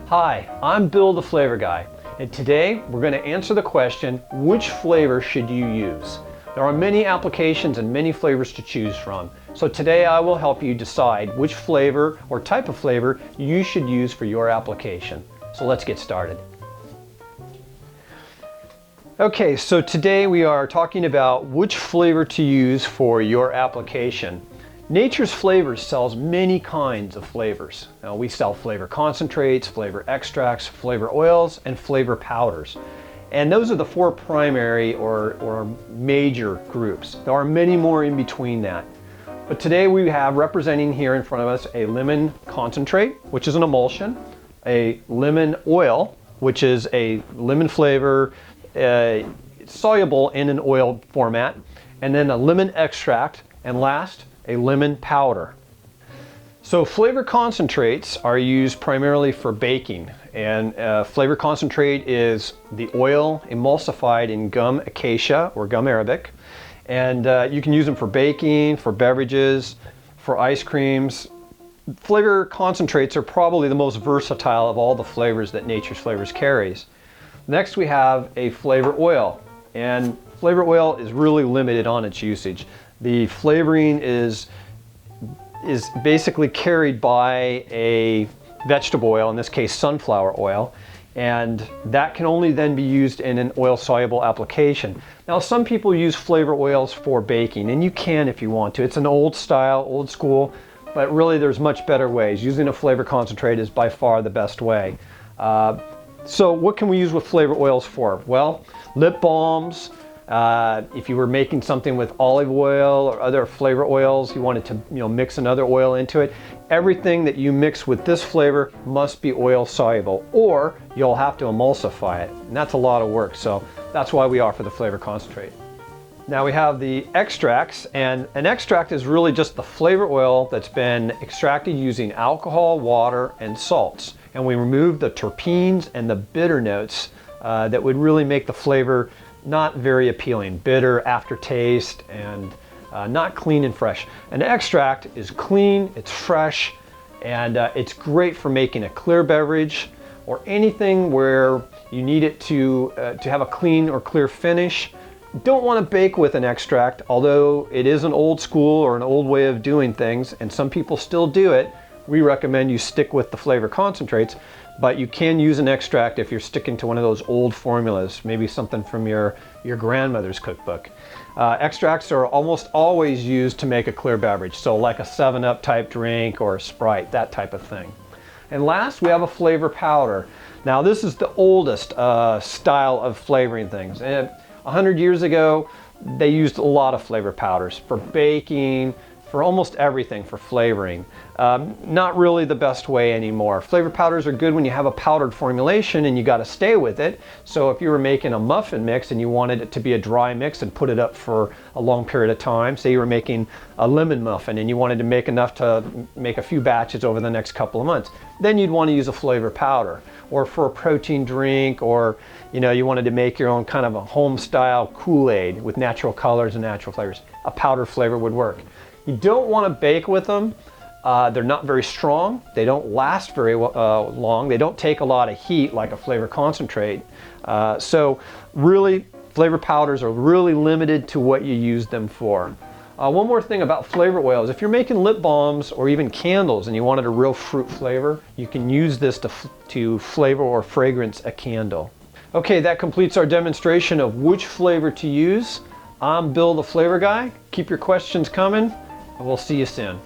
Hi, I'm Bill the Flavor Guy, and today we're going to answer the question, which flavor should you use? There are many applications and many flavors to choose from, so today I will help you decide which flavor or type of flavor you should use for your application. So let's get started. Okay, so today we are talking about which flavor to use for your application. Nature's Flavors sells many kinds of flavors. Now, we sell flavor concentrates, flavor extracts, flavor oils, and flavor powders. And those are the four primary or major groups. There are many more in between that. But today we have representing here in front of us a lemon concentrate, which is an emulsion, a lemon oil, which is a lemon flavor soluble in an oil format, and then a lemon extract, and last, a lemon powder. So flavor concentrates are used primarily for baking, and flavor concentrate is the oil emulsified in gum acacia or gum arabic, and you can use them for baking, for beverages, for ice creams. Flavor concentrates are probably the most versatile of all the flavors that Nature's Flavors carries. Next we have a flavor oil, and flavor oil is really limited on its usage. The flavoring is basically carried by a vegetable oil, in this case sunflower oil, and that can only then be used in an oil-soluble application. Now, some people use flavor oils for baking, and you can if you want to. It's an old style, old school, but really there's much better ways. Using a flavor concentrate is by far the best way. So what can we use with flavor oils for? Well, lip balms. If you were making something with olive oil or other flavor oils, you wanted to mix another oil into it, everything that you mix with this flavor must be oil soluble, or you'll have to emulsify it, and that's a lot of work, so that's why we offer the flavor concentrate. Now we have the extracts, and an extract is really just the flavor oil that's been extracted using alcohol, water, and salts, and we remove the terpenes and the bitter notes that would really make the flavor not very appealing, bitter aftertaste, and not clean and fresh. An extract is clean, it's fresh, and it's great for making a clear beverage or anything where you need it to have a clean or clear finish. Don't want to bake with an extract, although it is an old school or an old way of doing things, and some people still do it. We recommend you stick with the flavor concentrates, but you can use an extract if you're sticking to one of those old formulas, maybe something from your grandmother's cookbook. Extracts are almost always used to make a clear beverage, so like a 7-Up type drink or a Sprite, that type of thing. And last, we have a flavor powder. Now this is the oldest style of flavoring things. And 100 years ago, they used a lot of flavor powders for baking, for almost everything for flavoring. Not really the best way anymore. Flavor powders are good when you have a powdered formulation and you got to stay with it. So if you were making a muffin mix and you wanted it to be a dry mix and put it up for a long period of time, say you were making a lemon muffin and you wanted to make enough to make a few batches over the next couple of months, then you'd want to use a flavor powder. Or for a protein drink, or you wanted to make your own kind of a home style Kool-Aid with natural colors and natural flavors, a powder flavor would work. You don't want to bake with them. They're not very strong. They don't last very long. They don't take a lot of heat like a flavor concentrate. So really, flavor powders are really limited to what you use them for. One more thing about flavor oils. If you're making lip balms or even candles and you wanted a real fruit flavor, you can use this to flavor or fragrance a candle. Okay, that completes our demonstration of which flavor to use. I'm Bill the Flavor Guy. Keep your questions coming, and we'll see you soon.